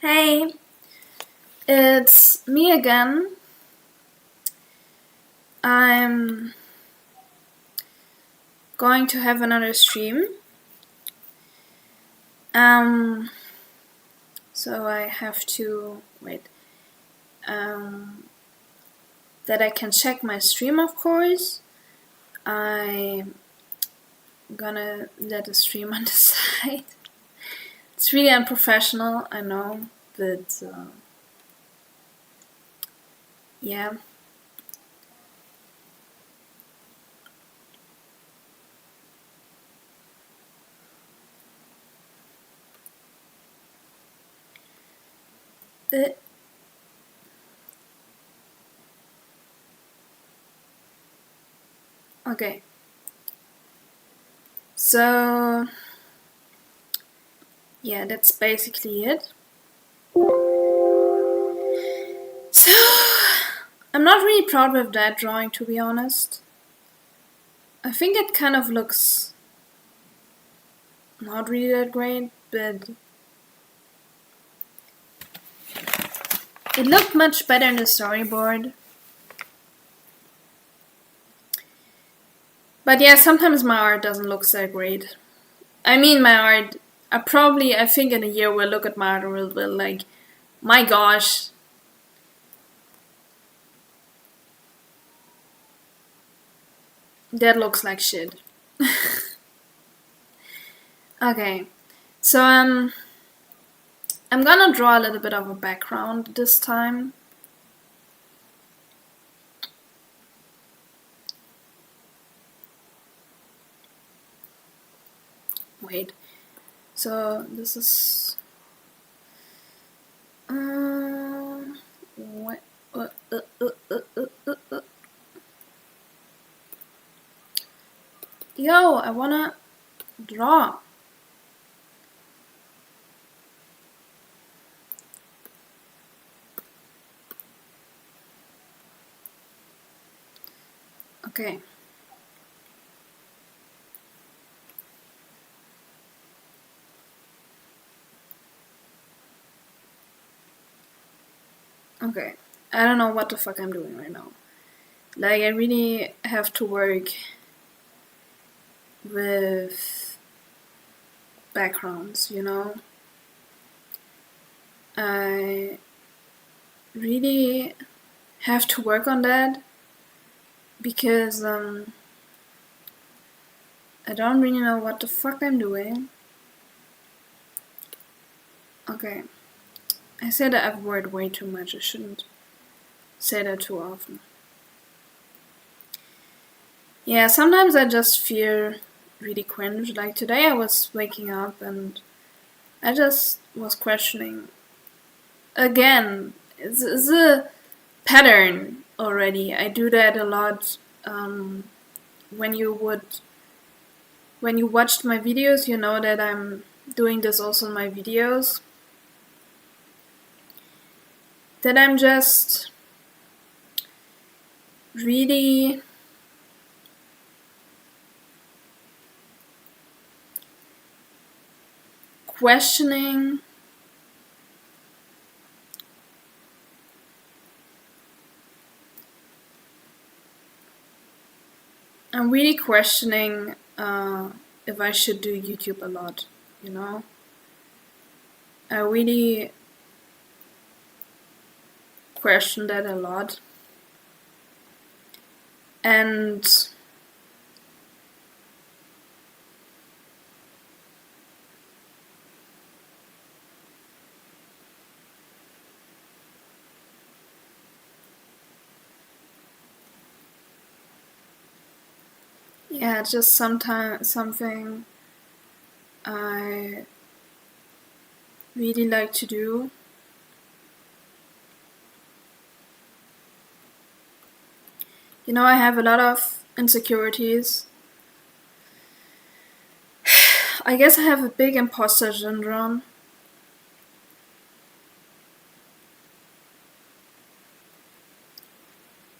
Hey, it's me again. I'm going to have another stream. Um, so I have to wait. That I can check my stream, of course. I'm gonna let the stream on the side. It's really unprofessional, I know, but yeah. Uh, okay. So yeah, that's basically it. So I'm not really proud of that drawing, to be honest. I think it kind of looks not really that great, but it looked much better in the storyboard. But yeah, sometimes my art doesn't look that great. I mean, my art, I think in a year we'll look at my art and we'll be like, my gosh. That looks like shit. Okay, so I'm gonna draw a little bit of a background this time. Wait, so this is what yo, I wanna draw. Okay. Okay. I don't know what the fuck I'm doing right now. Like, I really have to work with backgrounds, you know? I really have to work on that because I don't really know what the fuck I'm doing. Okay. I said the F word way too much. I shouldn't say that too often. Yeah, sometimes I just feel really cringe. Like today I was waking up and I just was questioning again. It's a pattern already. I do that a lot. When you watched my videos, you know that I'm doing this also in my videos. That I'm just really questioning I'm really questioning if I should do YouTube a lot, you know? I really question that a lot. And yeah, it's just something I really like to do. You know, I have a lot of insecurities. I guess I have a big imposter syndrome.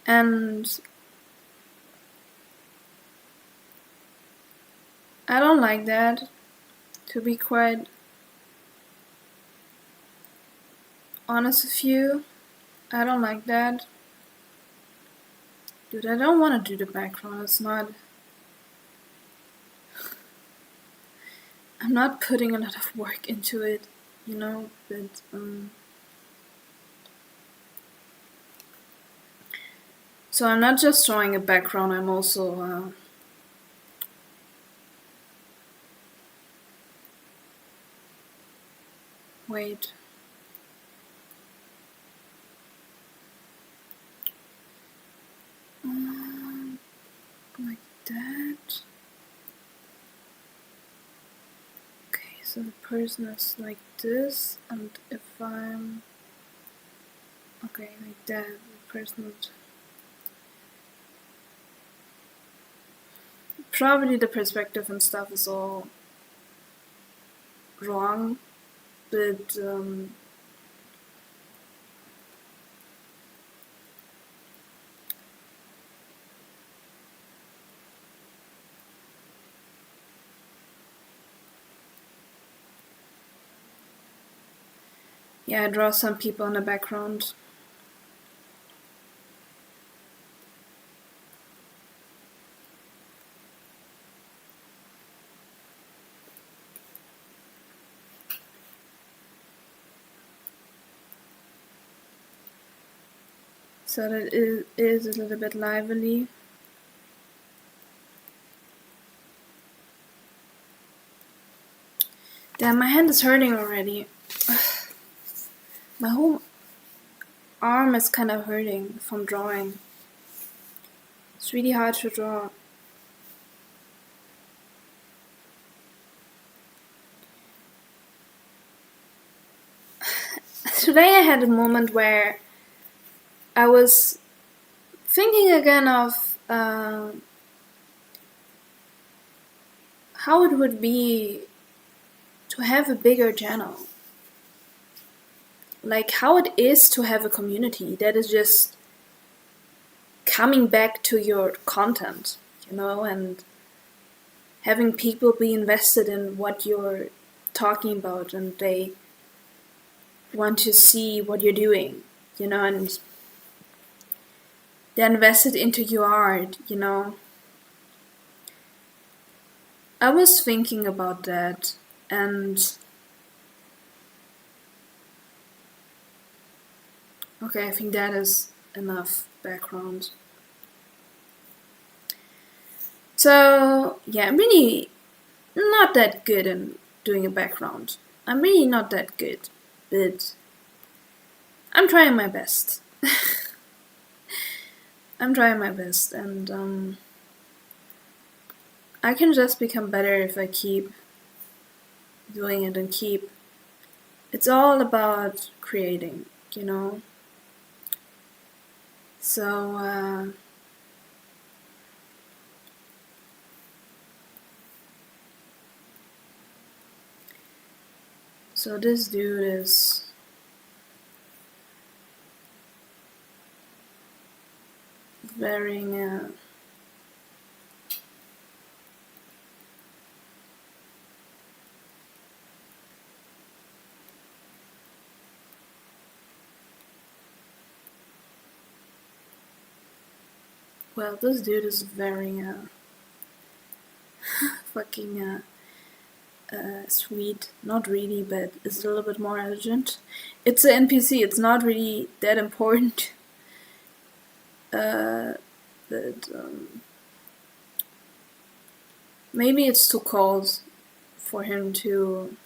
And I don't like that, to be quite honest with you. I don't like that. Dude, I don't want to do the background. It's not... I'm not putting a lot of work into it, you know, but... So I'm not just drawing a background, I'm also... wait... like that. Okay, so the person is like this, and if I'm... okay, like that, the person would... probably the perspective and stuff is all wrong, but yeah, I draw some people in the background. So that it is a little bit lively. Damn, my hand is hurting already. My whole arm is kind of hurting from drawing. It's really hard to draw. Today I had a moment where I was thinking again of how it would be to have a bigger channel. Like how it is to have a community that is just coming back to your content, you know, and having people be invested in what you're talking about and they want to see what you're doing, you know, and they're invested into your art, you know. I was thinking about that, and okay, I think that is enough background. So yeah, I'm really not that good in doing a background. I'm really not that good, but I'm trying my best. I'm trying my best, and I can just become better if I keep doing it and keep... it's all about creating, you know. So so this dude is wearing a... well, this dude is wearing a fucking sweet, not really, but it's a little bit more elegant. It's an NPC, it's not really that important. But maybe it's too cold for him to...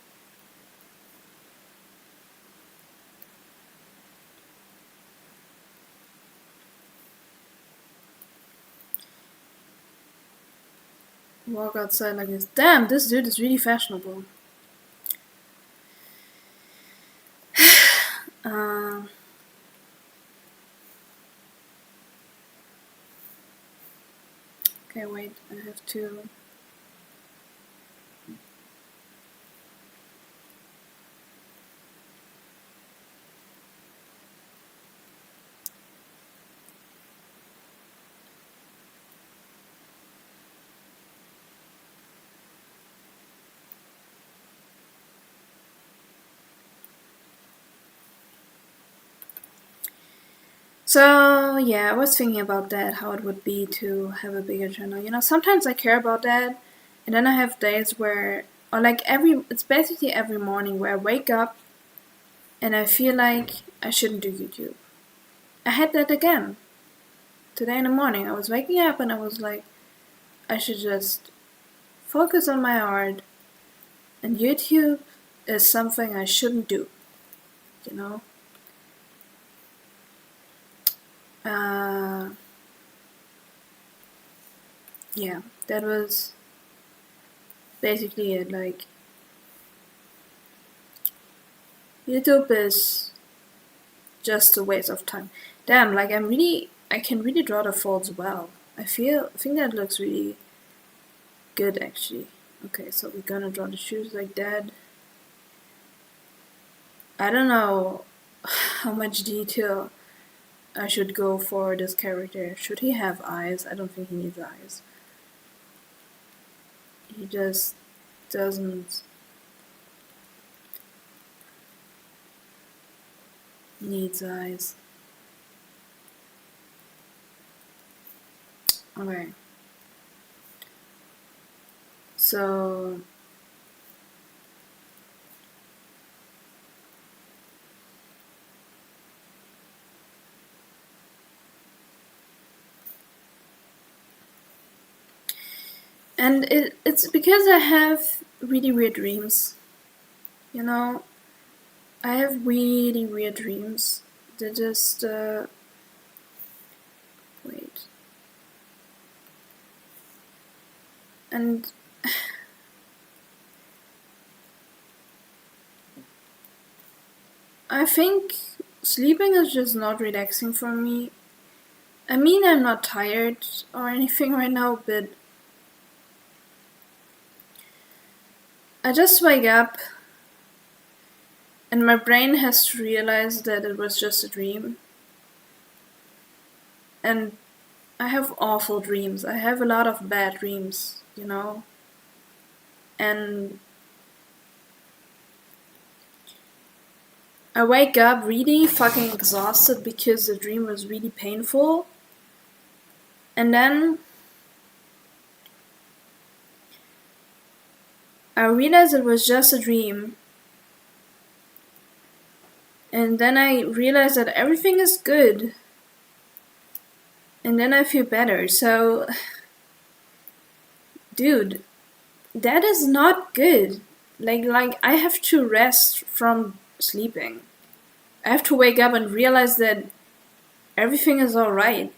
walk outside like this. Damn, this dude is really fashionable. Okay, wait, I have to... So yeah, I was thinking about that, how it would be to have a bigger channel. You know, sometimes I care about that, and then I have days where, or like it's basically every morning where I wake up and I feel like I shouldn't do YouTube. I had that again. Today in the morning, I was waking up and I was like, I should just focus on my art, and YouTube is something I shouldn't do, you know? Yeah, that was basically it. Like, YouTube is just a waste of time. Damn, like I can really draw the folds well. I think that looks really good actually. Okay, so we're gonna draw the shoes like that. I don't know how much detail I should go for this character. Should he have eyes? I don't think he needs eyes. He just doesn't needs eyes. Okay. So and it's because I have really weird dreams. You know, I have really weird dreams. They just wait. And I think sleeping is just not relaxing for me. I mean, I'm not tired or anything right now, but I just wake up and my brain has to realize that it was just a dream. And I have awful dreams. I have a lot of bad dreams, you know? And I wake up really fucking exhausted because the dream was really painful. And then I realized it was just a dream. And then I realized that everything is good. And then I feel better. So, dude, that is not good. Like I have to rest from sleeping. I have to wake up and realize that everything is alright.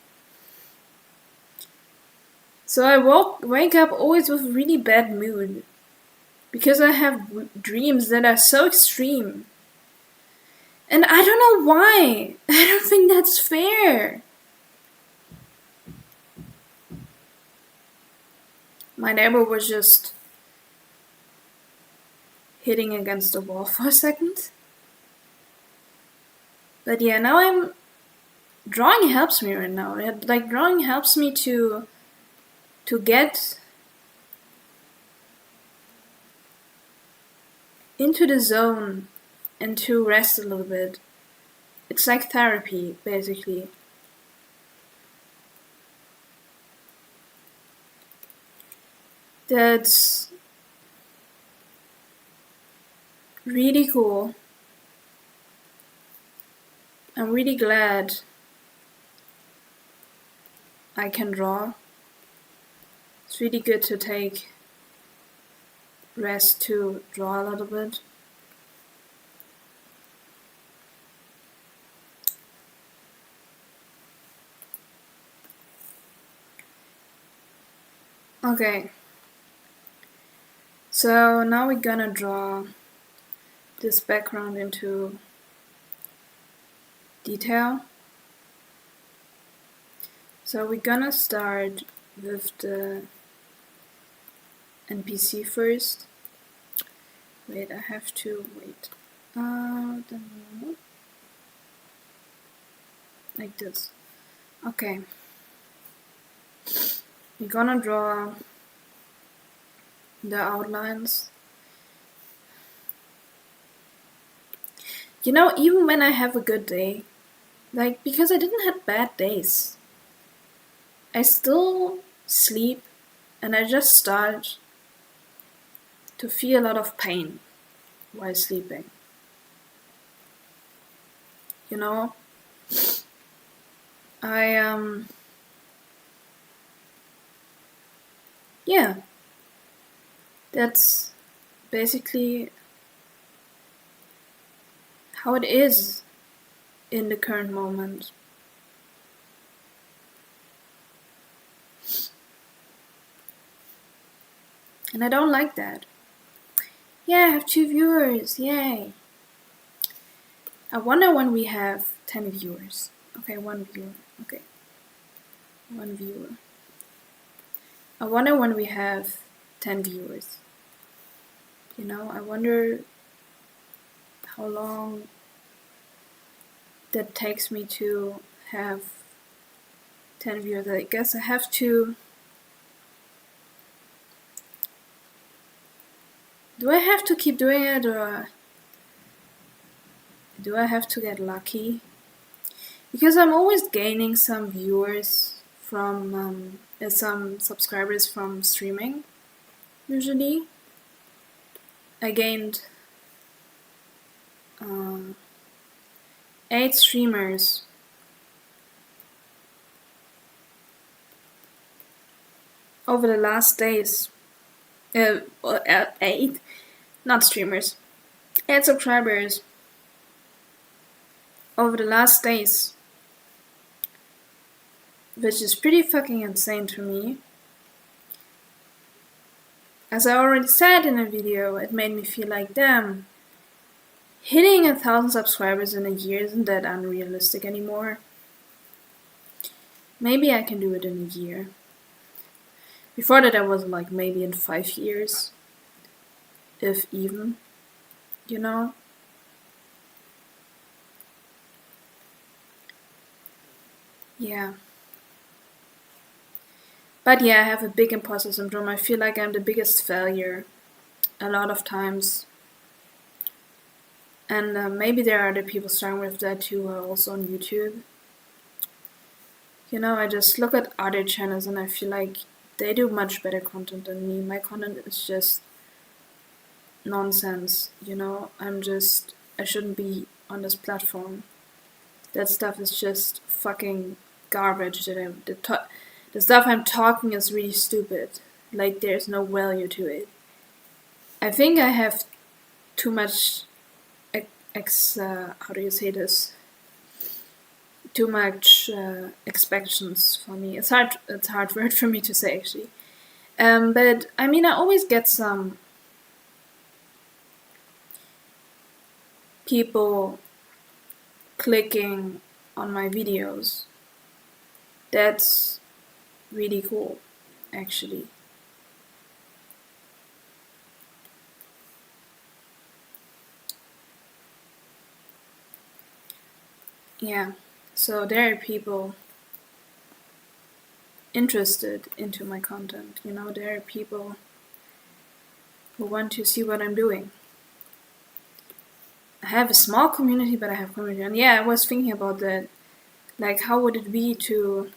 So I wake up always with a really bad mood. Because I have dreams that are so extreme. And I don't know why. I don't think that's fair. My neighbor was just hitting against the wall for a second. But yeah, now drawing helps me right now. Like drawing helps me to get into the zone and to rest a little bit. It's like therapy, basically. That's really cool. I'm really glad I can draw. It's really good to take rest to draw a little bit. Okay. So now we're gonna draw this background into detail. So we're gonna start with the NPC first. Wait, I have to wait. Like this. Okay. We're gonna draw the outlines. You know, even when I have a good day, Like, because I didn't have bad days. I still sleep, and I just start to feel a lot of pain while sleeping. You know? Yeah, that's basically how it is in the current moment. And I don't like that. Yeah, I have 2 viewers, yay! I wonder when we have 10 viewers. Okay, 1 viewer, okay. 1 viewer. I wonder when we have 10 viewers. You know, I wonder how long that takes me to have 10 viewers. I guess I have to... Do I have to keep doing it, or do I have to get lucky? Because I'm always gaining some viewers from, some subscribers from streaming, usually. I gained 8 streamers over the last days. 8, not streamers. 8 subscribers over the last days, which is pretty fucking insane to me. As I already said in a video, it made me feel like, damn, hitting 1,000 subscribers in a year isn't that unrealistic anymore. Maybe I can do it in a year. Before that I was like maybe in 5 years, if even, you know? Yeah. But yeah, I have a big imposter syndrome. I feel like I'm the biggest failure a lot of times. And maybe there are other people struggling with that too, who are also on YouTube. You know, I just look at other channels and I feel like they do much better content than me. My content is just nonsense, you know? I shouldn't be on this platform. That stuff is just fucking garbage. The stuff I'm talking is really stupid. Like, there's no value to it. I think I have too much how do you say this? Too much expectations for me. It's a hard word for me to say, actually. But I mean, I always get some people clicking on my videos. That's really cool, actually. Yeah, so there are people interested into my content, you know, there are people who want to see what I'm doing. I have a small community, but I have community, and yeah, I was thinking about that. Like, how would it be to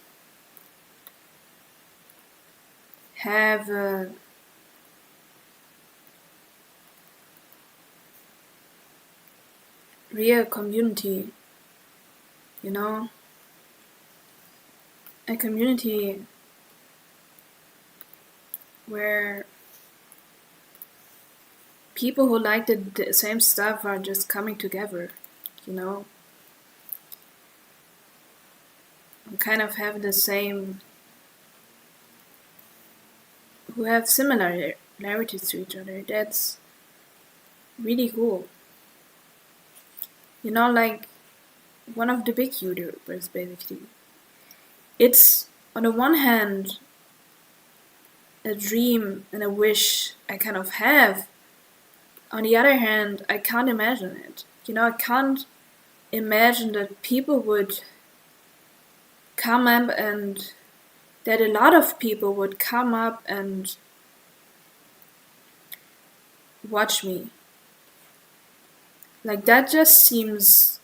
have a real community, you know? A community where people who like the same stuff are just coming together, you know? Who kind of have the same, who have similarities to each other. That's really cool. You know, like one of the big YouTubers, basically. It's, on the one hand, a dream and a wish I kind of have. On the other hand, I can't imagine it. You know, I can't imagine that people would come up and that a lot of people would come up and watch me. Like, that just seems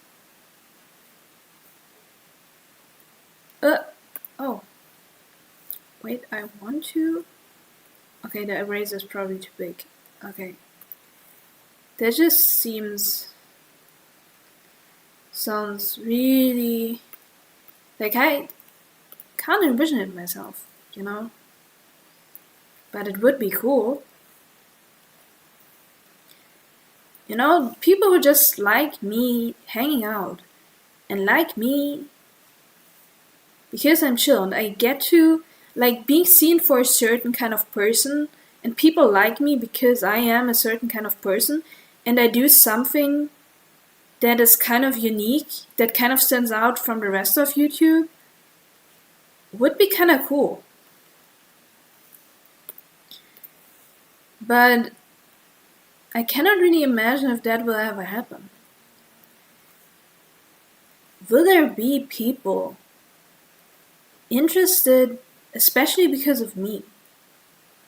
Oh. Wait, I want to... Okay, the eraser is probably too big. Okay. That just sounds really... Like, I can't envision it myself, you know? But it would be cool. You know, people who just like me hanging out and like me because I'm chill and I get to like being seen for a certain kind of person, and people like me because I am a certain kind of person and I do something that is kind of unique, that kind of stands out from the rest of YouTube, would be kind of cool. But I cannot really imagine if that will ever happen. Will there be people interested, especially because of me?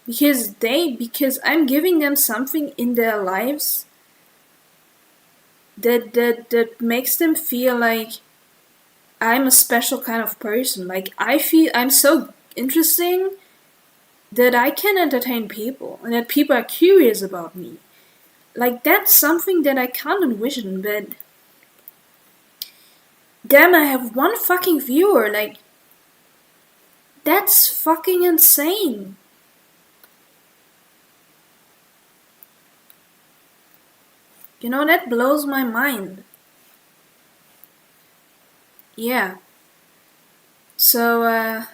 Because I'm giving them something in their lives that makes them feel like I'm a special kind of person. Like, I feel I'm so interesting that I can entertain people and that people are curious about me. Like, that's something that I can't envision, but damn, I have one fucking viewer. Like, that's fucking insane. You know, that blows my mind. Yeah. So,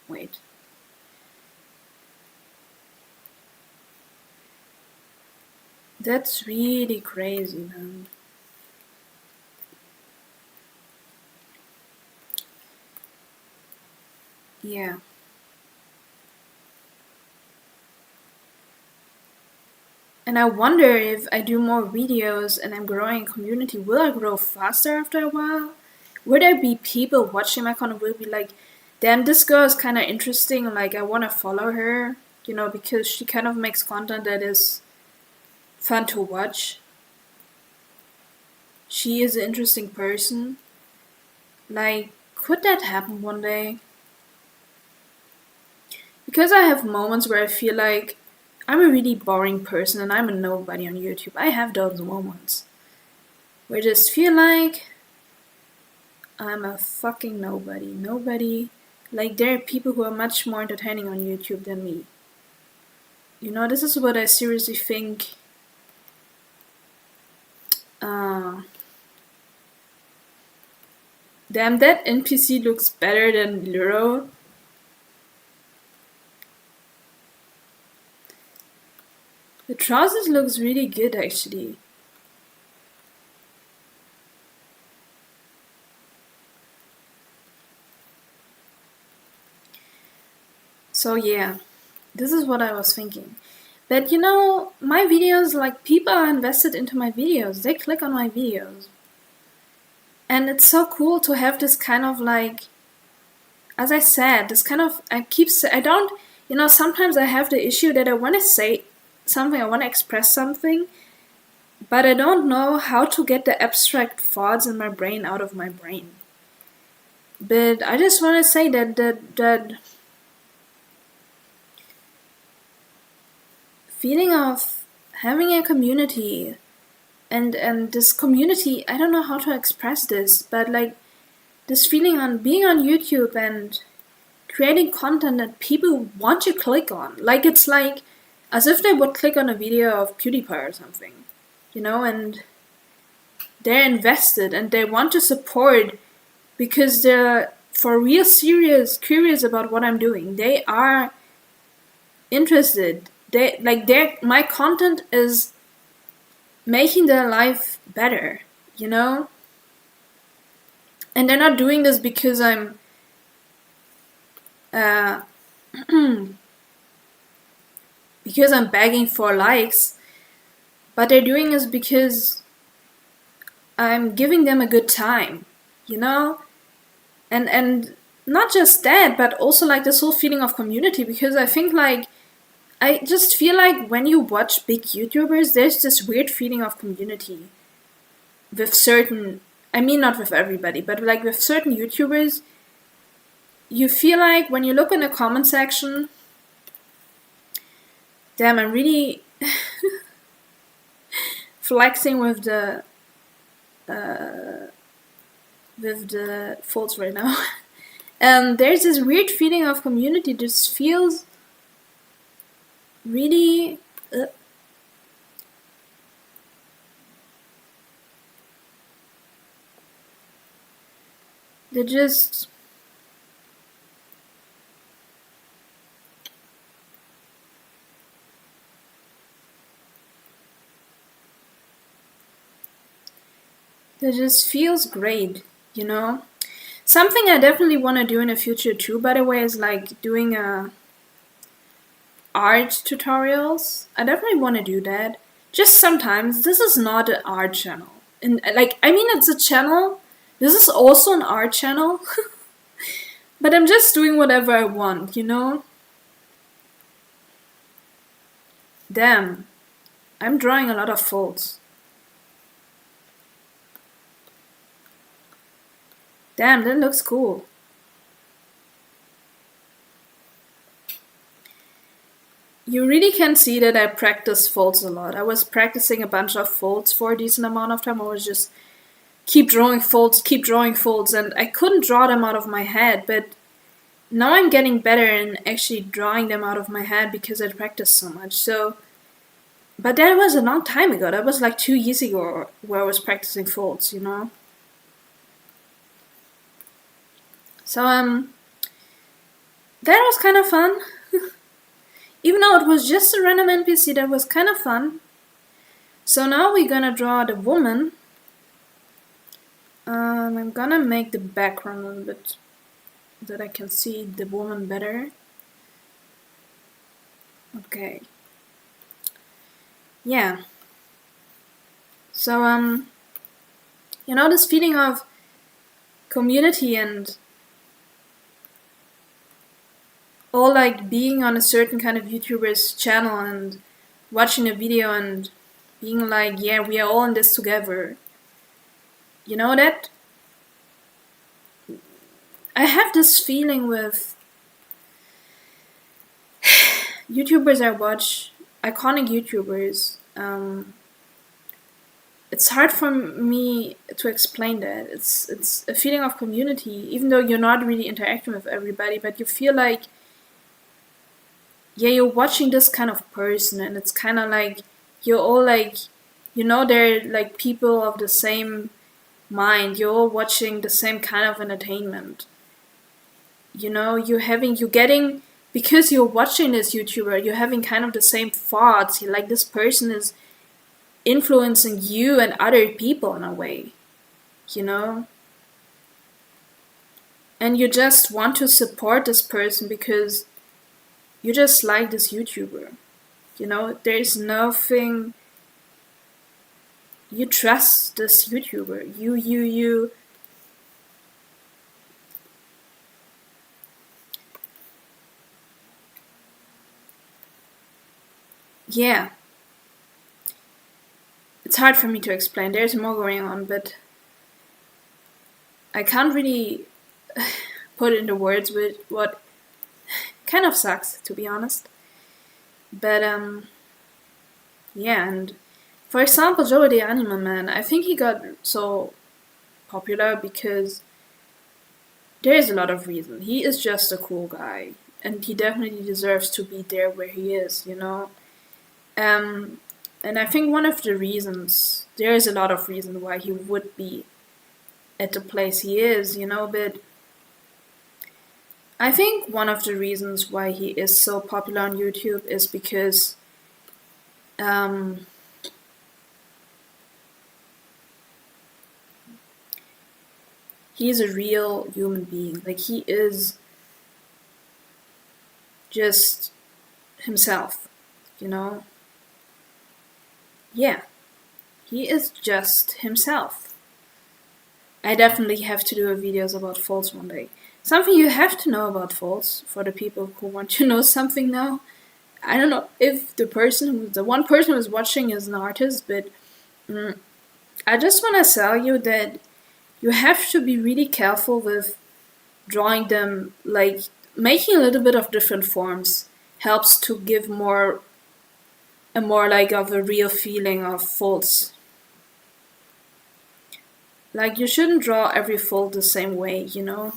wait. That's really crazy, man. Yeah. And I wonder if I do more videos and I'm growing a community, will I grow faster after a while? Will there be people watching my content will be like, damn, this girl is kind of interesting, like I want to follow her, you know, because she kind of makes content that is fun to watch. She is an interesting person. Like, could that happen one day? Because I have moments where I feel like I'm a really boring person and I'm a nobody on YouTube. I have those moments where I just feel like I'm a fucking nobody. Nobody. Like, there are people who are much more entertaining on YouTube than me. You know, this is what I seriously think. Damn, that NPC looks better than Luro. The trousers looks really good, actually. So yeah, this is what I was thinking. But you know, my videos, like, people are invested into my videos. They click on my videos. And it's so cool to have this kind of, like, as I said, this kind of, I don't, you know, sometimes I have the issue that I want to say something, I want to express something, but I don't know how to get the abstract thoughts in my brain out of my brain. But I just want to say that feeling of having a community and this community, I don't know how to express this, but like this feeling on being on YouTube and creating content that people want to click on. Like, it's like as if they would click on a video of PewDiePie or something, you know, and they're invested and they want to support because they're for real serious curious about what I'm doing. They are interested. My content is making their life better, you know? And they're not doing this because I'm because I'm begging for likes, but they're doing this because I'm giving them a good time, you know? And not just that, but also like this whole feeling of community, because I think like I just feel like when you watch big YouTubers, there's this weird feeling of community. with certain, I mean not with everybody, but like with certain YouTubers, you feel like when you look in the comment section, damn, I'm really flexing with the folds right now. There's this weird feeling of community. This feels really they just feels great, you know? Something I definitely want to do in the future too, by the way, is like doing art tutorials. I definitely want to do that. Just sometimes. This is not an art channel. And like, I mean, it's a channel. This is also an art channel. But I'm just doing whatever I want, you know? Damn. I'm drawing a lot of folds. Damn, that looks cool. You really can see that I practice folds a lot. I was practicing a bunch of folds for a decent amount of time. I was just keep drawing folds, and I couldn't draw them out of my head, but now I'm getting better in actually drawing them out of my head because I practiced so much. So, but that was a long time ago. That was like 2 years ago where I was practicing folds, you know? So, that was kind of fun. Even though it was just a random NPC, that was kind of fun. So now we're gonna draw the woman. I'm gonna make the background a little bit so that I can see the woman better. Okay. Yeah. So, you know, this feeling of community and all like being on a certain kind of YouTuber's channel and watching a video and being like, yeah, we are all in this together. You know that? I have this feeling with YouTubers I watch, iconic YouTubers. It's hard for me to explain that. It's a feeling of community, even though you're not really interacting with everybody, but you feel like, yeah, you're watching this kind of person, and it's kind of like you're all like, you know, they're like people of the same mind. You're all watching the same kind of entertainment. You know, you're getting, because you're watching this YouTuber, you're having kind of the same thoughts. You're like, this person is influencing you and other people in a way, you know? And you just want to support this person because you just like this YouTuber. You know, there's nothing. You trust this YouTuber. You. Yeah. It's hard for me to explain. There's more going on, but I can't really put into words with what kind of sucks, to be honest. But yeah, and for example, Joey the Anime Man, I think he got so popular because there is a lot of reason. He is just a cool guy, and he definitely deserves to be there where he is, you know? And I think one of the reasons, there is a lot of reason why he would be at the place he is, you know, but I think one of the reasons why he is so popular on YouTube is because he's a real human being. Like, he is just himself, you know? Yeah, he is just himself. I definitely have to do a videos about folds one day. Something you have to know about folds for the people who want to know something now. I don't know if the one person who's watching is an artist, but I just want to tell you that you have to be really careful with drawing them, like making a little bit of different forms helps to give more like of a real feeling of folds. Like you shouldn't draw every fold the same way, you know?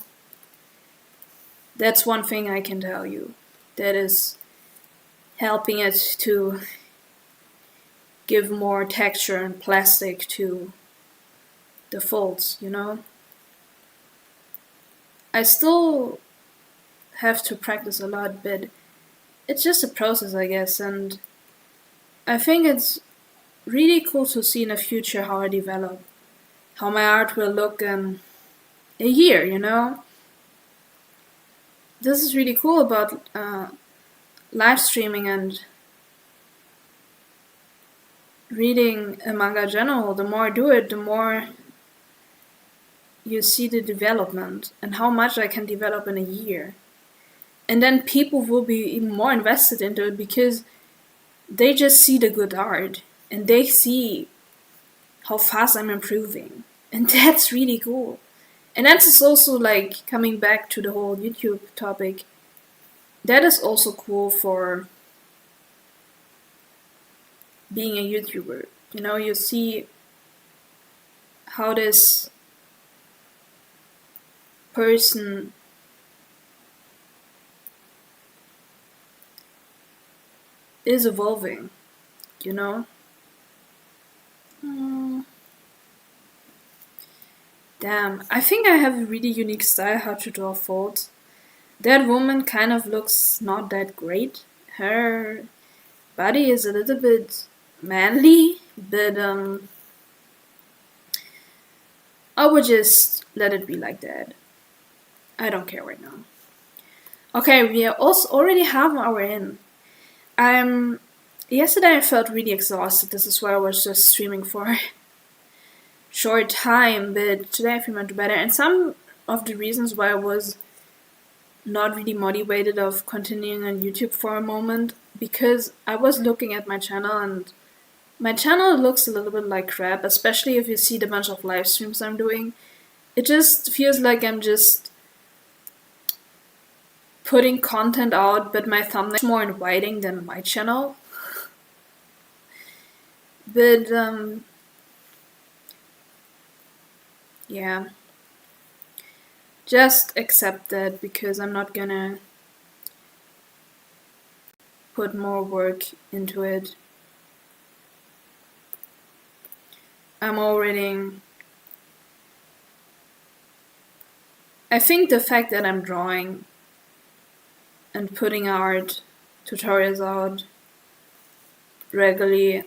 That's one thing I can tell you. That is helping it to give more texture and plastic to the folds, you know? I still have to practice a lot, but it's just a process, I guess, and I think it's really cool to see in the future how I develop, how my art will look in a year, you know? This is really cool about live streaming and reading a manga general. The more I do it, the more you see the development and how much I can develop in a year. And then people will be even more invested into it because they just see the good art and they see how fast I'm improving. And that's really cool. And that's also like coming back to the whole YouTube topic. That is also cool for being a YouTuber. You know, you see how this person is evolving, you know? Damn, I think I have a really unique style how to draw folds. That woman kind of looks not that great. Her body is a little bit manly, but I would just let it be like that. I don't care right now. Okay, we are also already half an hour in. Yesterday I felt really exhausted. This is why I was just streaming for a short time, but today I feel much better. And some of the reasons why I was not really motivated of continuing on YouTube for a moment, because I was looking at my channel and my channel looks a little bit like crap, especially if you see the bunch of live streams I'm doing. It just feels like I'm just putting content out, but my thumbnail is more inviting than my channel. But yeah, just accept that because I'm not gonna put more work into it. I think the fact that I'm drawing and putting art tutorials out regularly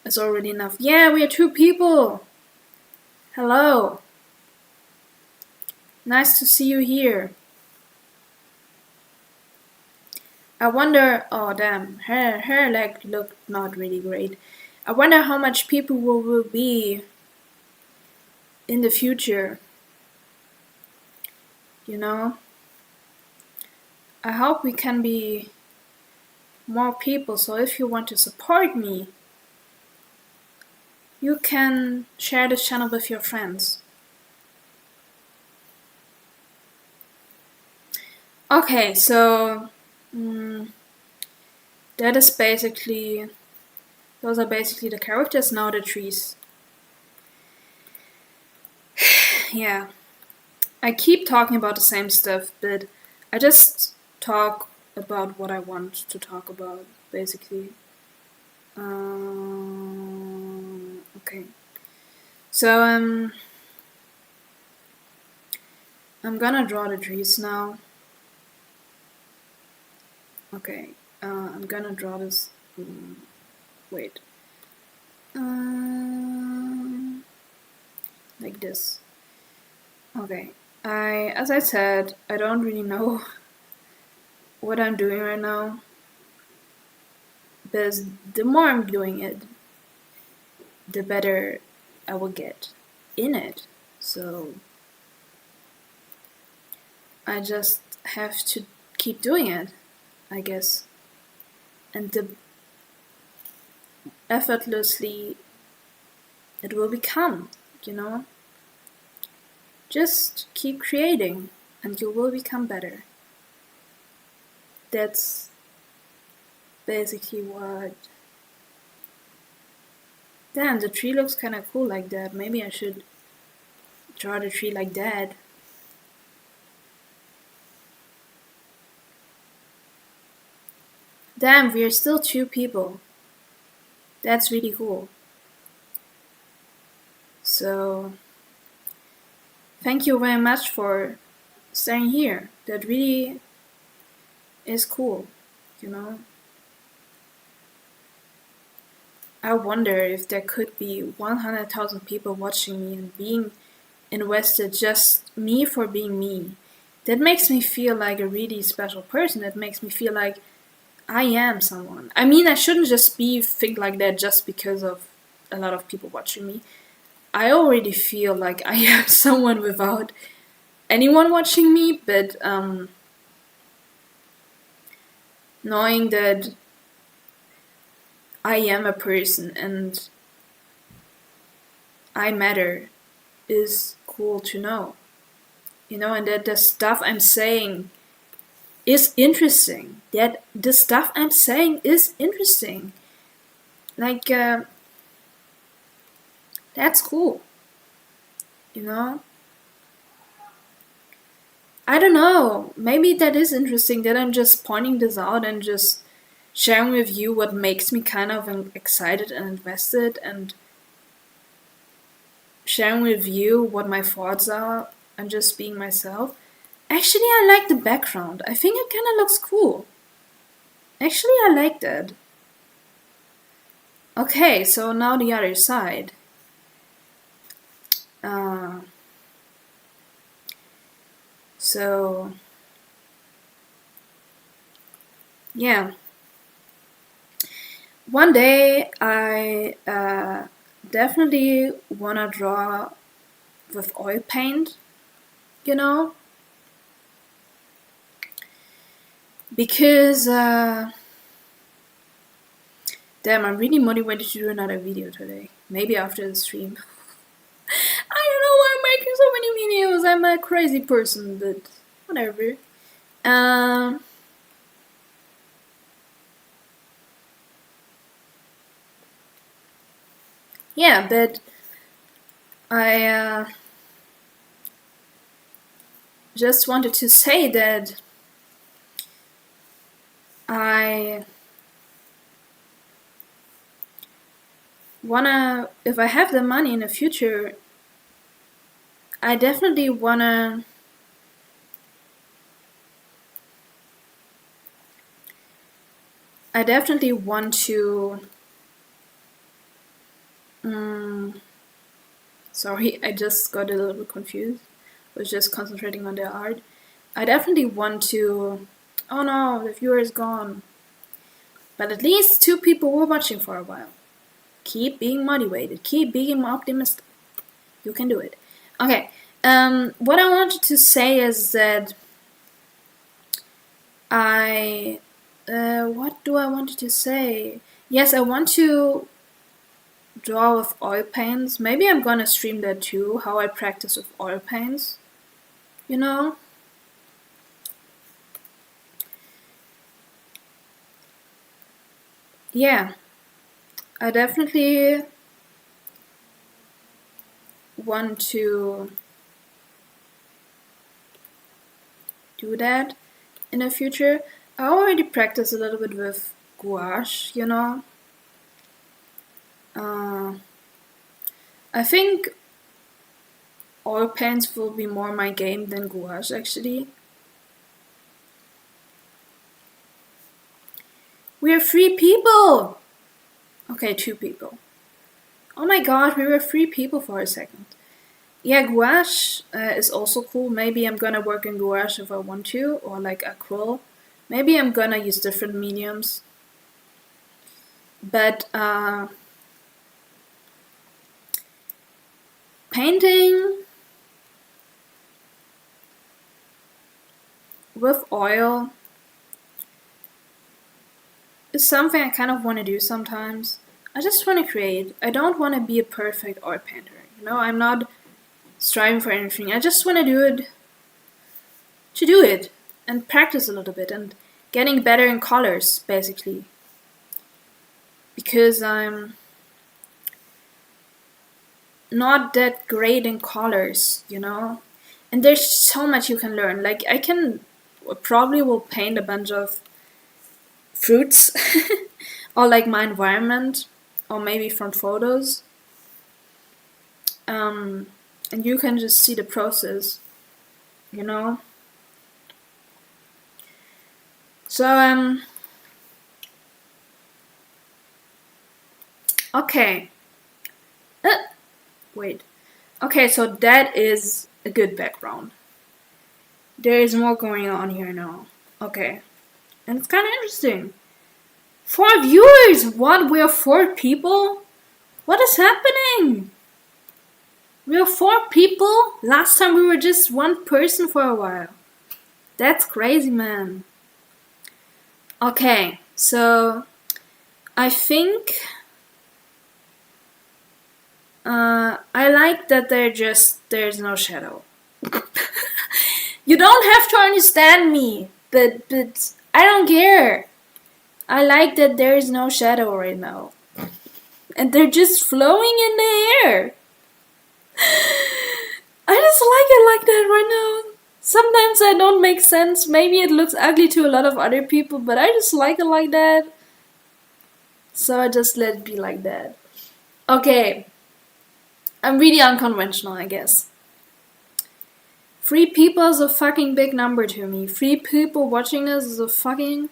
is already enough. Yeah, we are 2 people! Hello! Nice to see you here. I wonder, oh damn, her leg looked not really great. I wonder how much people will be in the future. You know? I hope we can be more people, so if you want to support me, you can share this channel with your friends. Okay, so that is basically, those are basically the characters, now the trees. Yeah, I keep talking about the same stuff, but I just talk about what I want to talk about, basically. Okay. So, I'm gonna draw the trees now. Okay, I'm gonna draw this. Wait. Like this. Okay. As I said, I don't really know what I'm doing right now. Because the more I'm doing it, the better I will get in it. So I just have to keep doing it, I guess. And the effortlessly it will become, you know? Just keep creating and you will become better. That's basically what... Damn, the tree looks kinda cool like that. Maybe I should draw the tree like that. Damn, we're still 2 people. That's really cool. So, thank you very much for staying here. That really is cool, you know? I wonder if there could be 100,000 people watching me and being invested just me for being me. That makes me feel like a really special person. That makes me feel like I am someone. I mean, I shouldn't just think like that just because of a lot of people watching me. I already feel like I am someone without anyone watching me, but knowing that I am a person and I matter is cool to know. You know, and that the stuff I'm saying is interesting. That the stuff I'm saying is interesting. Like, that's cool. You know? I don't know. Maybe that is interesting that I'm just pointing this out and just sharing with you what makes me kind of excited and invested, and sharing with you what my thoughts are and just being myself. Actually, I like the background. I think it kind of looks cool. Actually, I like that. Okay, so now the other side. So, yeah. One day I definitely wanna draw with oil paint, you know? Because, damn, I'm really motivated to do another video today. Maybe after the stream. I don't know why I'm making so many videos. I'm a crazy person, but whatever. Yeah, but I just wanted to say that I wanna, if I have the money in the future, I definitely wanna want to sorry, I just got a little bit confused. I was just concentrating on the art. I definitely want to... Oh no, the viewer is gone. But at least 2 people were watching for a while. Keep being motivated. Keep being optimistic. You can do it. Okay. What I wanted to say is that what do I want to say? Yes, I want to draw with oil paints. Maybe I'm gonna stream that too, how I practice with oil paints. You know? Yeah. I definitely want to do that in the future. I already practiced a little bit with gouache, you know. I think oil paints will be more my game than gouache, actually. We're 3 people! Okay, 2 people. Oh my god, we were 3 people for a second. Yeah, gouache is also cool. Maybe I'm gonna work in gouache if I want to, or like acrylic. Maybe I'm gonna use different mediums. But painting with oil is something I kind of want to do sometimes. I just want to create. I don't want to be a perfect art painter. I'm not striving for anything. I just want to do it and practice a little bit and getting better in colors, basically. Because I'm not that great in colors, And there's so much you can learn. Like, I can probably will paint a bunch of fruits or like my environment or maybe from photos. And you can just see the process, So, okay. Wait. Okay, so that is a good background. There is more going on here now. Okay. And it's kind of interesting. 4 viewers! What? We are 4 people? What is happening? We are 4 people? Last time we were just 1 person for a while. That's crazy, man. Okay, so I think I like that there's no shadow. You don't have to understand me, but I don't care. I like that there is no shadow right now. And they're just flowing in the air. I just like it like that right now. Sometimes I don't make sense. Maybe it looks ugly to a lot of other people, but I just like it like that. So I just let it be like that. Okay. I'm really unconventional, I guess. 3 people is a fucking big number to me. 3 people watching this is a fucking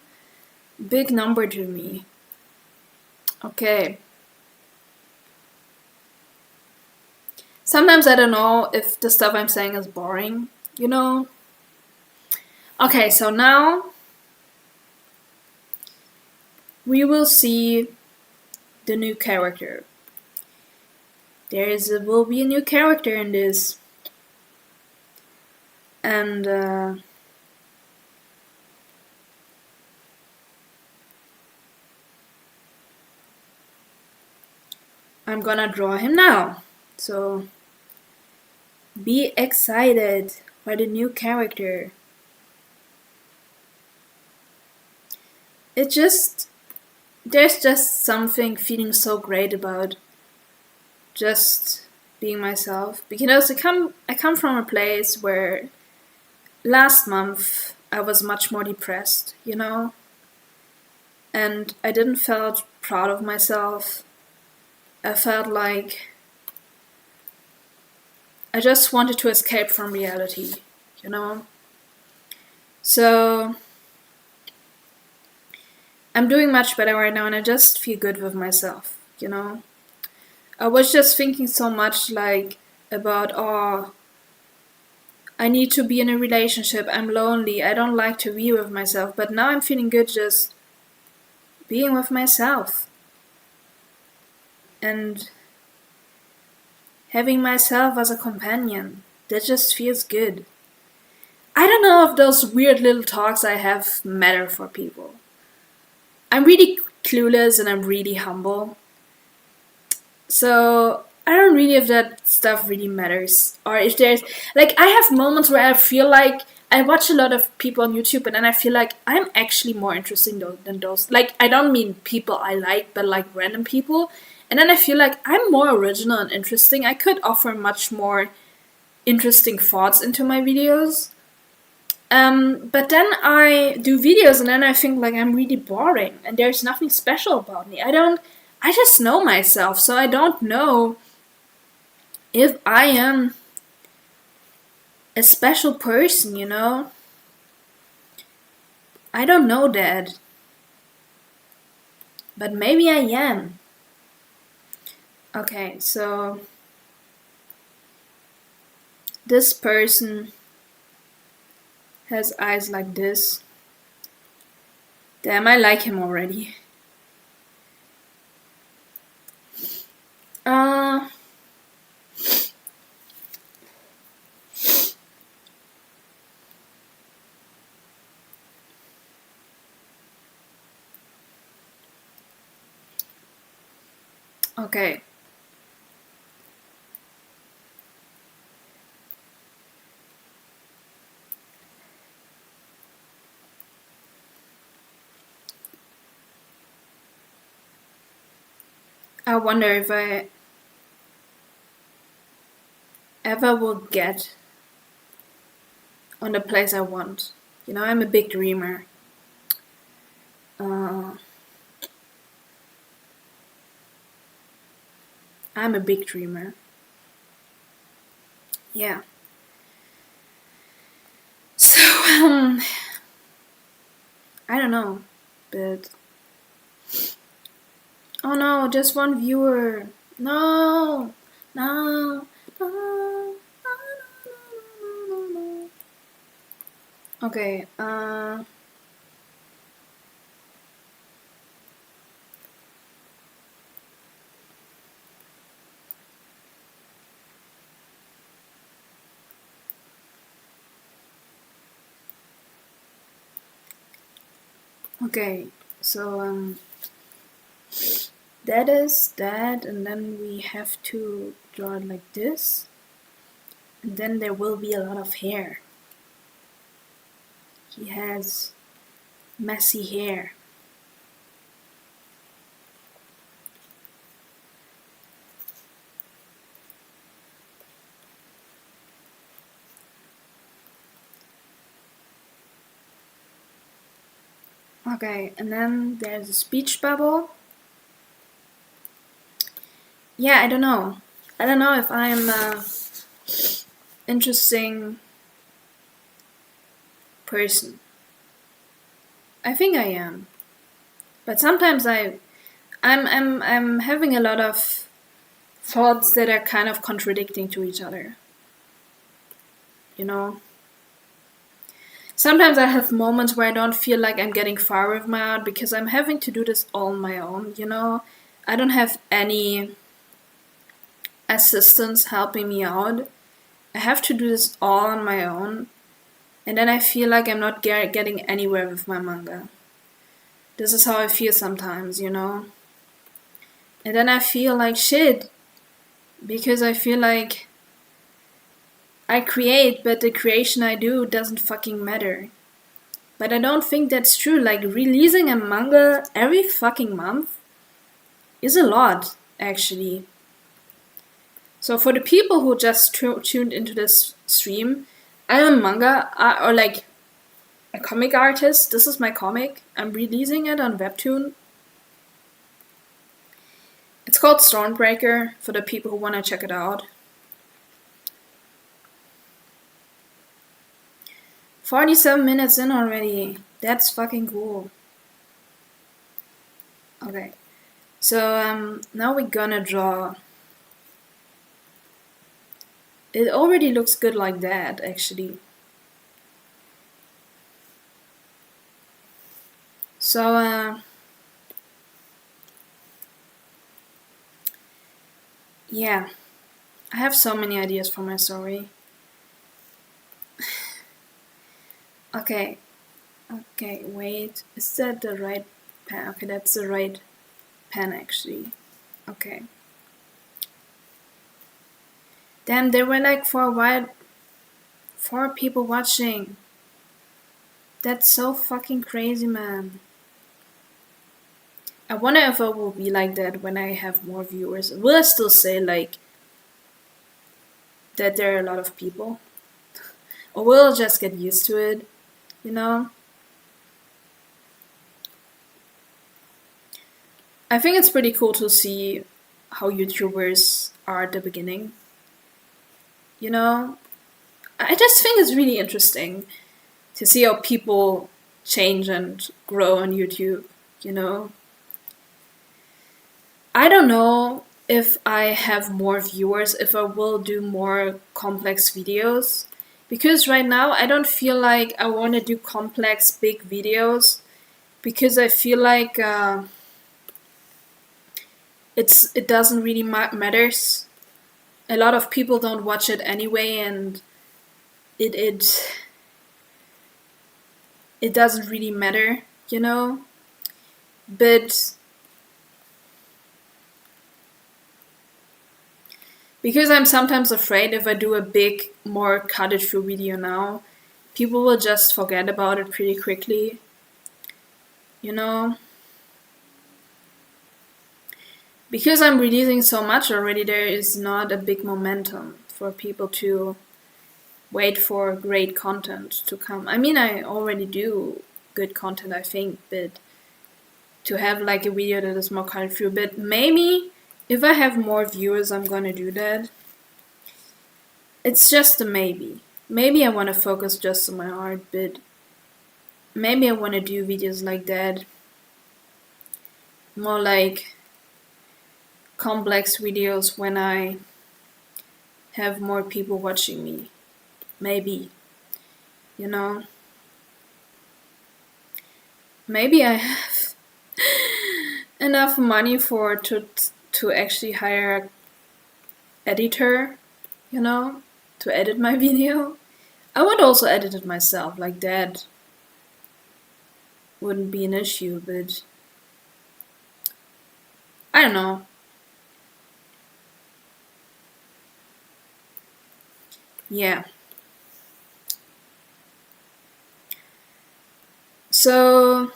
big number to me. Okay. Sometimes I don't know if the stuff I'm saying is boring, Okay, so now we will see the new character. Will be a new character in this. And I'm gonna draw him now. So be excited by the new character. There's just something feeling so great about just being myself. Because I come from a place where last month I was much more depressed, and I didn't feel proud of myself. I felt like I just wanted to escape from reality, So I'm doing much better right now and I just feel good with myself, I was just thinking so much like about, I need to be in a relationship, I'm lonely, I don't like to be with myself, but now I'm feeling good just being with myself and having myself as a companion. That just feels good. I don't know if those weird little talks I have matter for people. I'm really clueless and I'm really humble. So I don't really if that stuff really matters. Or if there's like I have moments where I feel like I watch a lot of people on YouTube and then I feel like I'm actually more interesting than those. Like I don't mean people I like, but like random people. And then I feel like I'm more original and interesting. I could offer much more interesting thoughts into my videos. But then I do videos and then I think like I'm really boring and there's nothing special about me. I just know myself, so I don't know if I am a special person, I don't know that. But maybe I am. Okay, so this person has eyes like this. Damn, I like him already. Okay. I wonder if I ever will get on the place I want. You know, I'm a big dreamer. Uh, I'm a big dreamer. Yeah. So, I don't know. But. Oh no, just one viewer. No! No! No! No! No! Okay, okay, so, that is that, and then we have to draw it like this, and then there will be a lot of hair. He has messy hair. Okay, and then there's a speech bubble. Yeah, I don't know. I don't know if I'm a interesting person. I think I am. But sometimes I'm having a lot of thoughts that are kind of contradicting to each other. You know? Sometimes I have moments where I don't feel like I'm getting far with my art because I'm having to do this all on my own, you know? I don't have any assistants helping me out. I have to do this all on my own. And then I feel like I'm not getting anywhere with my manga. This is how I feel sometimes, you know? And then I feel like shit. Because I feel like I create, but the creation I do doesn't fucking matter. But I don't think that's true. Like, releasing a manga every fucking month is a lot, actually. So for the people who just tuned into this stream, I'm a manga, or like a comic artist. This is my comic. I'm releasing it on Webtoon. It's called Stormbreaker, for the people who want to check it out. 47 minutes in already. That's fucking cool. Okay. So now we're gonna draw. It already looks good like that, actually. So yeah, I have so many ideas for my story. Okay, wait, is that the right pen? Okay, that's the right pen actually. Okay. Damn, there were like for a while 4 people watching. That's so fucking crazy, man. I wonder if it will be like that when I have more viewers. Will I still say like that there are a lot of people? Or will I just get used to it, you know? I think it's pretty cool to see how YouTubers are at the beginning. You know? I just think it's really interesting to see how people change and grow on YouTube, you know? I don't know if I have more viewers, if I will do more complex videos. Because right now I don't feel like I want to do complex big videos because I feel like it doesn't really matters. A lot of people don't watch it anyway, and it it doesn't really matter, you know. But Because I'm sometimes afraid if I do a big, more cut it through video now, people will just forget about it pretty quickly. You know? Because I'm releasing so much already, there is not a big momentum for people to wait for great content to come. I mean, I already do good content, I think, but to have like a video that is more cut through, but maybe if I have more viewers, I'm gonna do that. It's just a maybe. Maybe I want to focus just on my art, but maybe I want to do videos like that. More like complex videos when I have more people watching me. Maybe. You know? Maybe I have enough money to actually hire an editor, you know, to edit my video. I would also edit it myself, like that wouldn't be an issue, but I don't know. Yeah. So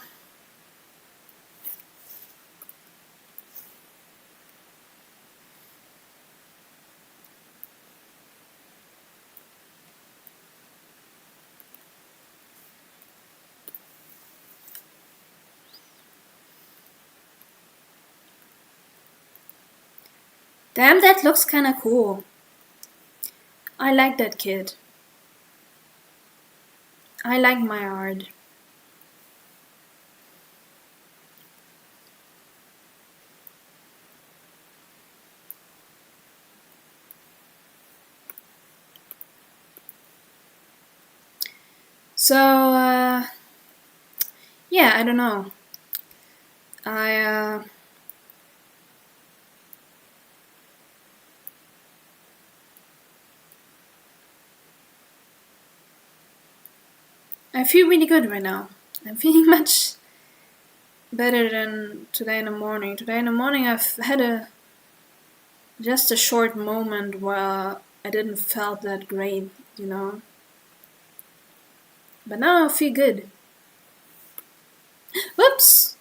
damn, that looks kinda cool. I like that kid. I like my art. So, yeah, I don't know. I feel really good right now. I'm feeling much better than today in the morning. Today in the morning I've had just a short moment where I didn't felt that great, you know. But now I feel good. Whoops!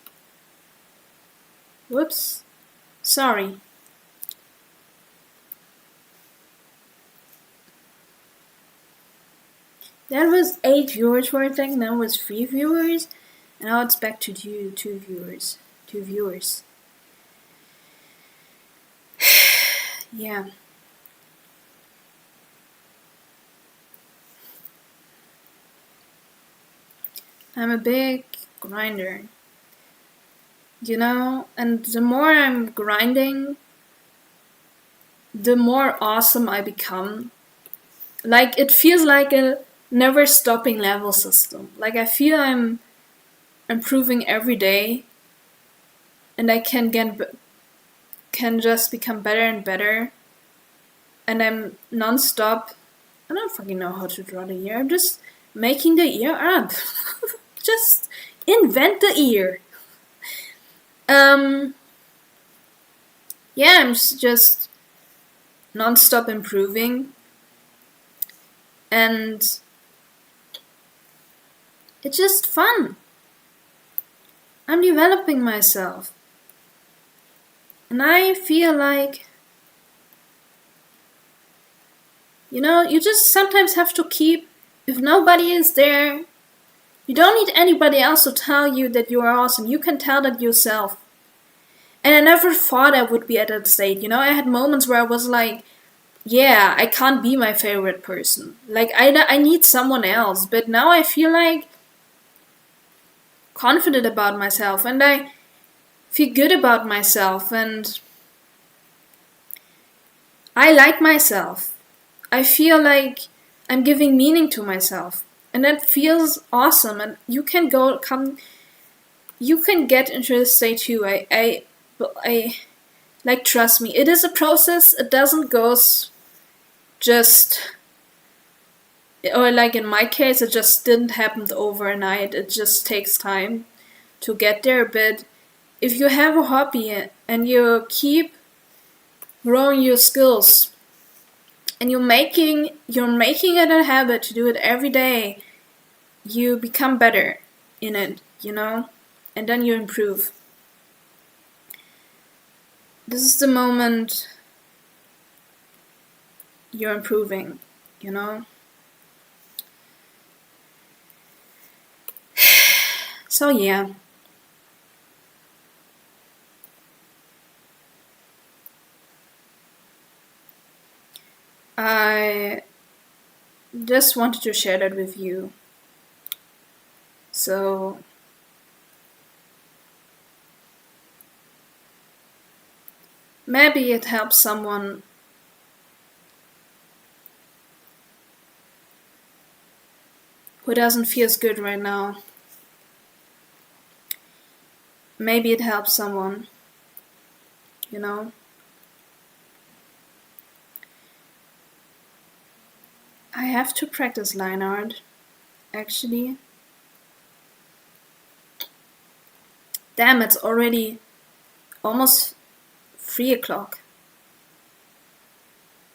Whoops. Sorry. That was 8 viewers for a second, now it was 3 viewers, and now it's back to 2 viewers. 2 viewers. Yeah. I'm a big grinder. You know, and the more I'm grinding, the more awesome I become. Like, it feels like a never stopping level system. Like, I feel I'm improving every day, and I can just become better and better, and I'm non-stop. I don't fucking know how to draw the ear. I'm just making the ear up. Just invent the ear. Yeah, I'm just non-stop improving, and it's just fun. I'm developing myself, and I feel like, you know, you just sometimes have to keep, if nobody is there, you don't need anybody else to tell you that you are awesome. You can tell that yourself. And I never thought I would be at that state, you know? I had moments where I was like, yeah, I can't be my favorite person. Like, I need someone else. But now I feel like confident about myself, and I feel good about myself, and I like myself. I feel like I'm giving meaning to myself, and that feels awesome. And you can you can get into this state too. I like, trust me, it is a process. It doesn't go just, or like in my case, it just didn't happen overnight. It just takes time to get there. But if you have a hobby and you keep growing your skills, and you're making it a habit to do it every day, you become better in it, you know, and then you improve. This is the moment you're improving, you know. So yeah. I just wanted to share that with you. So maybe it helps someone who doesn't feel as good right now. Maybe it helps someone, you know. I have to practice line art, actually. Damn, it's already almost 3 o'clock.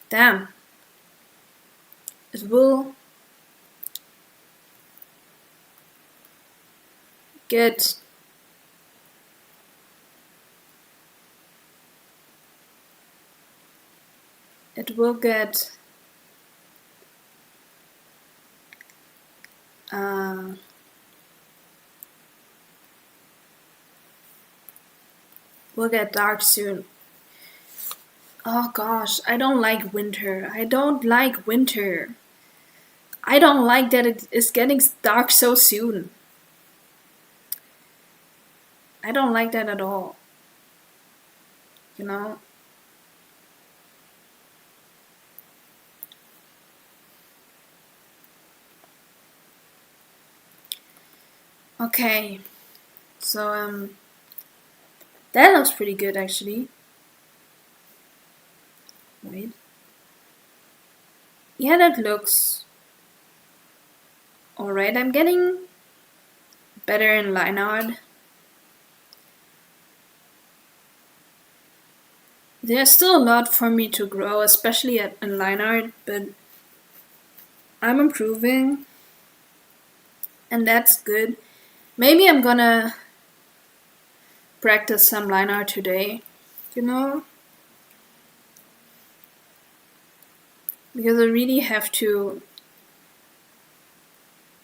Damn. It will get it will get will get dark soon. Oh gosh, I don't like winter. I don't like winter. I don't like that it is getting dark so soon. I don't like that at all. You know? Okay. So that looks pretty good actually. Wait. Yeah, that looks alright. I'm getting better in line art. There's still a lot for me to grow, especially in line art, but I'm improving, and that's good. Maybe I'm gonna practice some line art today, you know? Because I really have to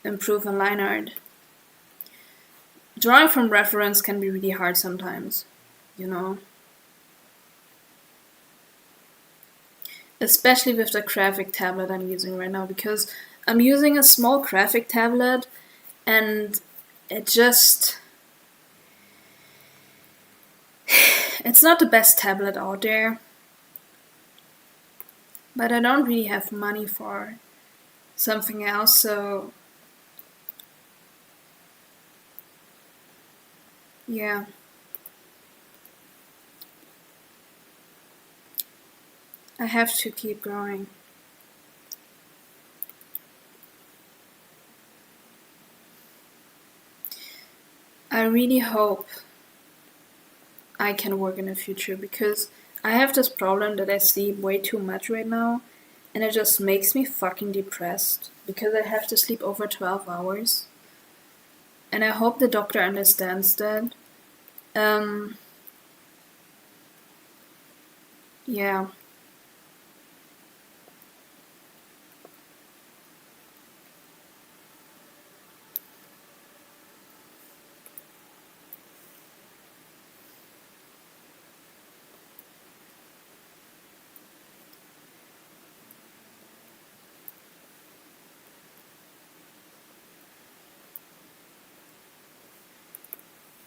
improve in line art. Drawing from reference can be really hard sometimes, you know? Especially with the graphic tablet I'm using right now, because I'm using a small graphic tablet and it just... It's not the best tablet out there, but I don't really have money for something else, so yeah. I have to keep growing. I really hope I can work in the future, because I have this problem that I sleep way too much right now, and it just makes me fucking depressed because I have to sleep over 12 hours. And I hope the doctor understands that. Yeah.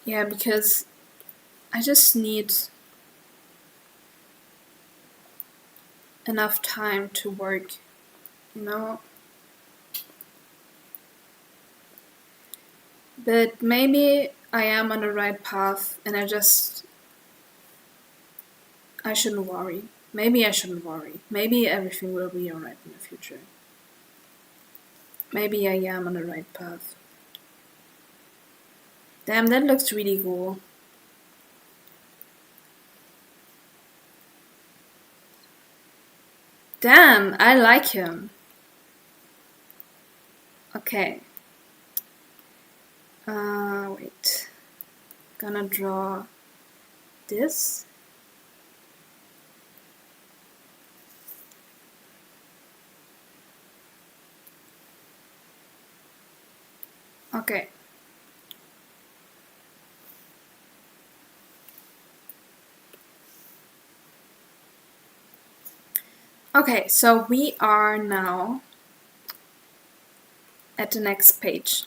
Yeah, because I just need enough time to work, you know? But maybe I am on the right path and I shouldn't worry. Maybe I shouldn't worry. Maybe everything will be alright in the future. Maybe I am on the right path. Damn, that looks really cool. Damn, I like him. Okay. Wait. Gonna draw this. Okay. Okay, so we are now at the next page.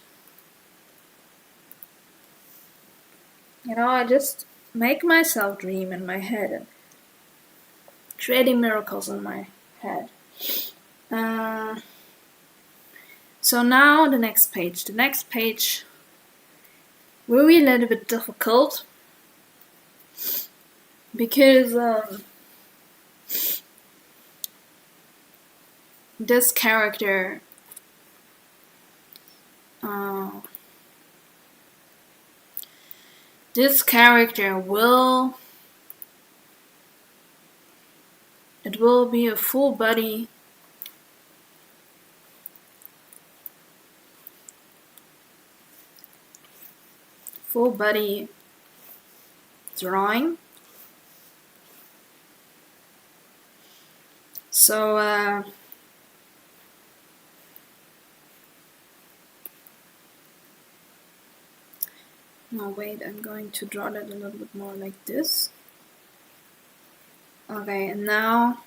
You know, I just make myself dream in my head and creating miracles in my head. So now the next page. The next page will be a little bit difficult because this character will be a full body drawing. So no, wait, I'm going to draw that a little bit more like this. Okay, and now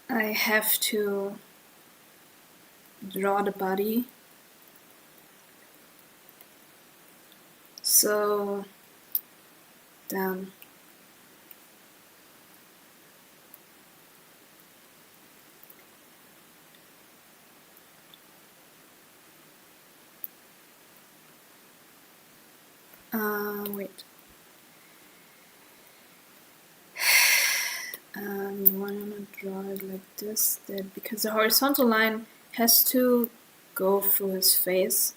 I have to draw the body. So, damn. Wait. I'm gonna draw it like this, because the horizontal line has to go through his face.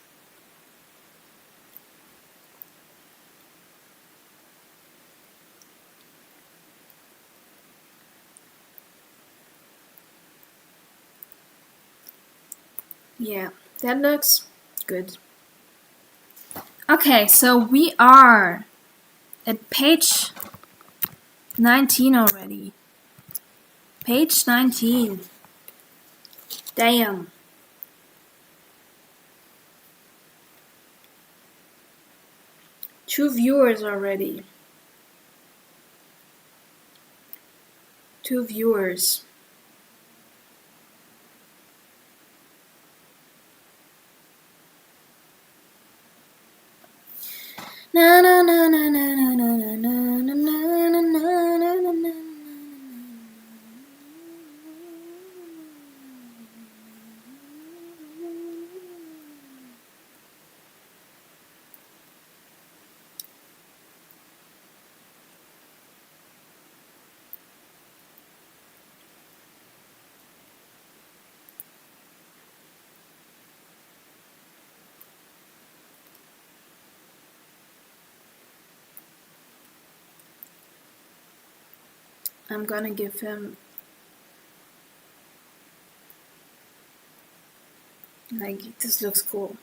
Yeah, that looks good. Okay, so we are at page 19 already. Page 19. Damn. Two viewers already. 2 viewers. Na na na na na na na na na na na na na na. I'm gonna give him like, this looks cool.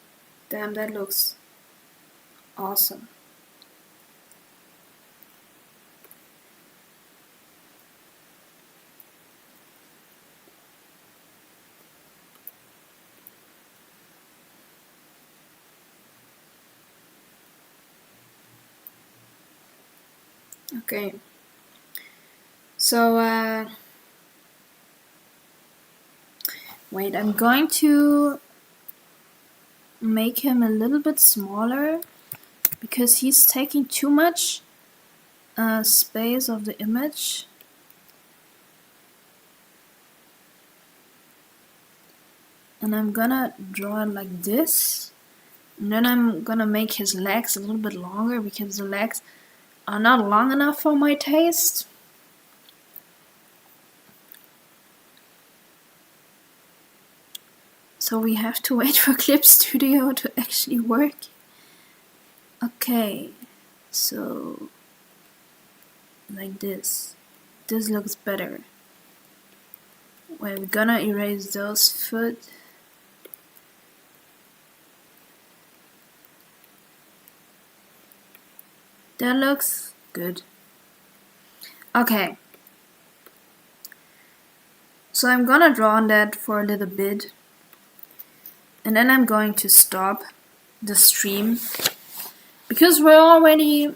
Damn, that looks awesome. Okay. So, wait, I'm going to make him a little bit smaller because he's taking too much space of the image. And I'm gonna draw it like this. And then I'm gonna make his legs a little bit longer because the legs are not long enough for my taste. So we have to wait for Clip Studio to actually work. Okay, so like this. This looks better. Wait, we're gonna erase those foot. That looks good. Okay. So I'm gonna draw on that for a little bit. And then I'm going to stop the stream. Because we're already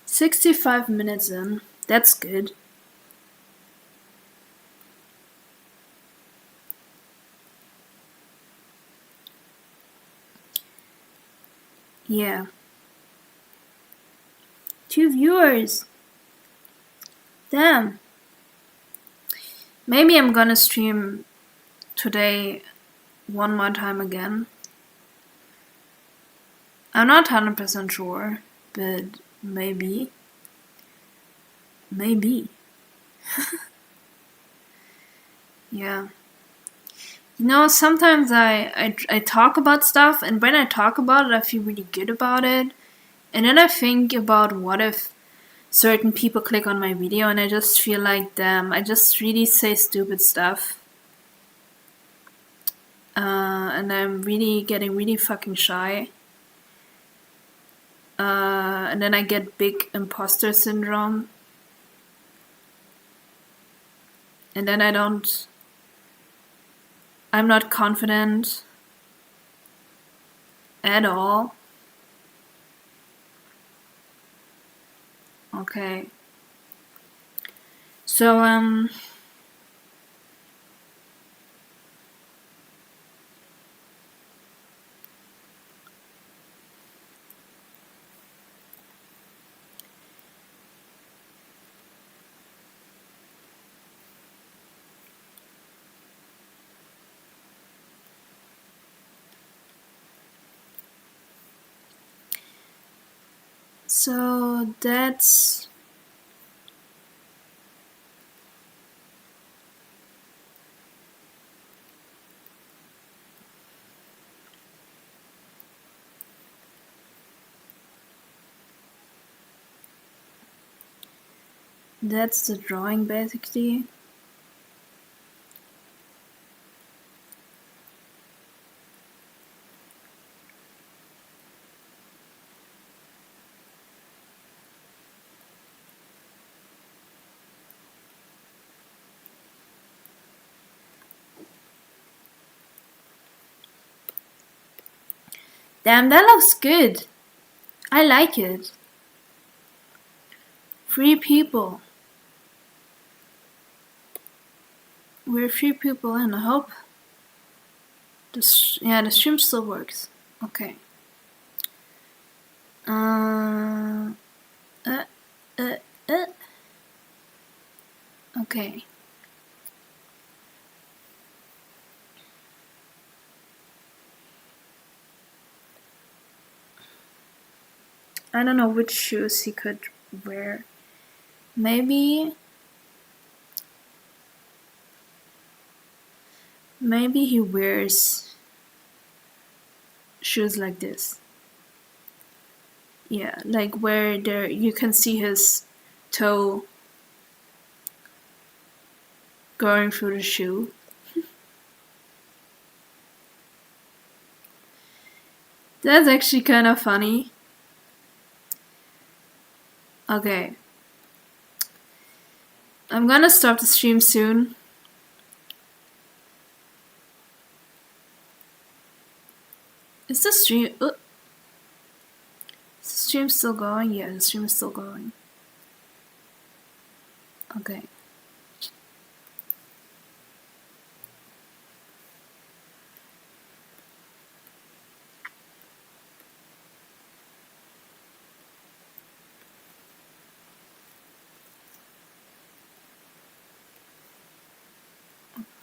65 minutes in. That's good. Yeah. 2 viewers. Damn. Maybe I'm gonna stream today one more time again. I'm not 100% sure, but maybe. Maybe. Yeah. You know, sometimes I talk about stuff, and when I talk about it, I feel really good about it. And then I think about what if certain people click on my video and I just feel like, damn, I just really say stupid stuff. And I'm really getting really fucking shy. And then I get big imposter syndrome. And then I'm not confident at all. Okay. So, so that's the drawing basically. Damn, that looks good. I like it. 3 people. We're 3 people in. I hope the stream still works. Okay. Okay. I don't know which shoes he could wear. Maybe he wears shoes like this. Yeah, like where you can see his toe going through the shoe. That's actually kind of funny. Okay. I'm gonna stop the stream soon. Is the stream... Is the stream still going? Yeah, the stream is still going. Okay.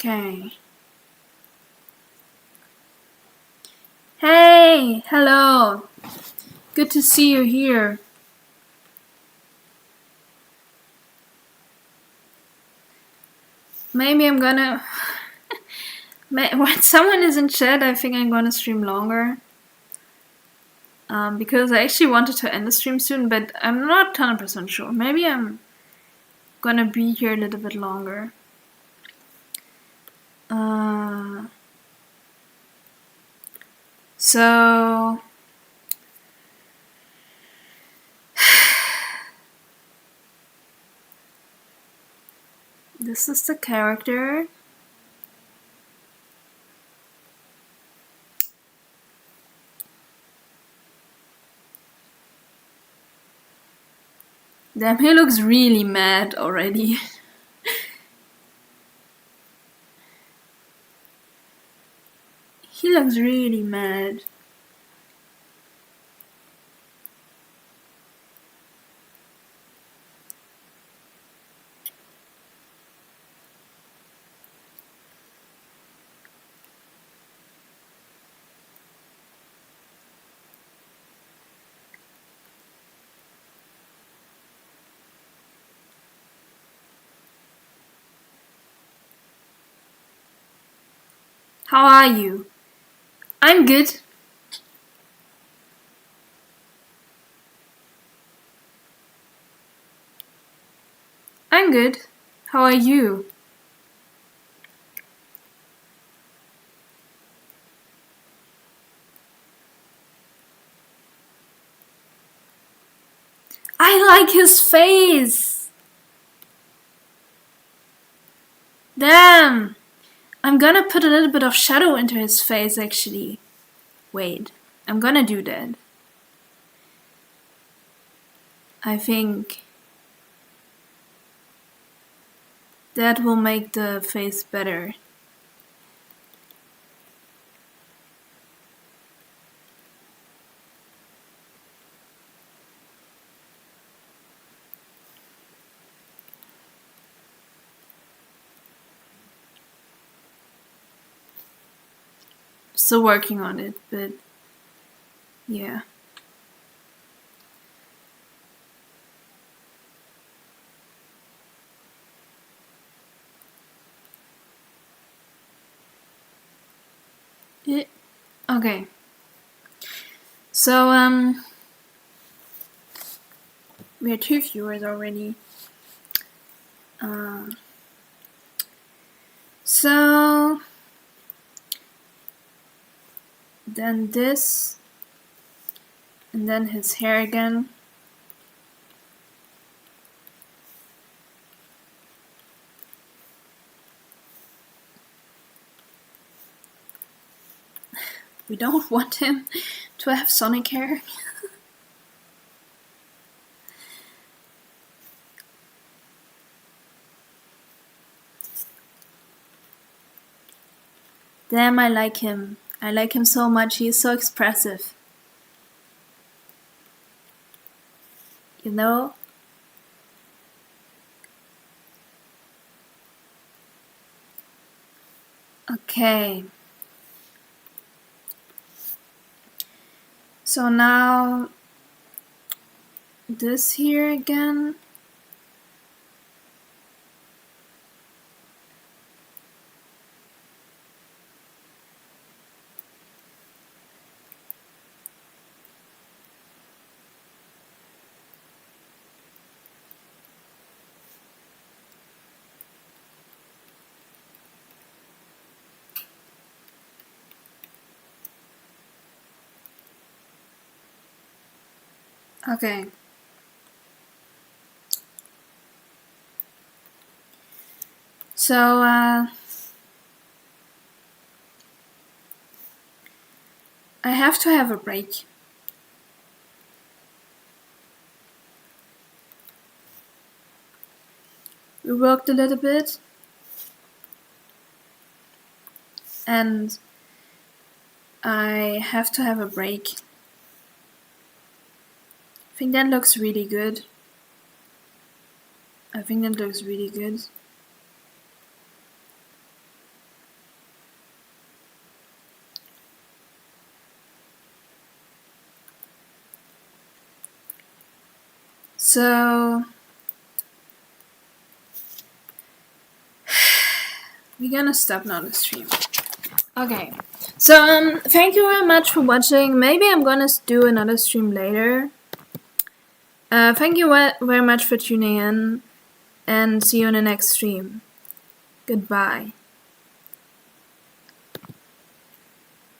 Okay. Hey! Hello! Good to see you here. Maybe I'm gonna... when someone is in chat, I think I'm gonna stream longer. Because I actually wanted to end the stream soon, but I'm not 100% sure. Maybe I'm gonna be here a little bit longer. So this is the character. Damn, he looks really mad already. He looks really mad. How are you? I'm good. I'm good. How are you? I like his face! Damn! I'm gonna put a little bit of shadow into his face actually. Wait, I'm gonna do that. I think that will make the face better. Still working on it, but yeah. Okay. So we have 2 viewers already. So then this, and then his hair again. We don't want him to have Sonic hair. Damn, I like him. I like him so much. He is so expressive. You know? Okay. So now this here again. Okay. So I have to have a break. We worked a little bit and I have to have a break. I think that looks really good. I think that looks really good. So we're gonna stop now the stream. Okay, so thank you very much for watching. Maybe I'm gonna do another stream later. Thank you very much for tuning in, and see you in the next stream. Goodbye.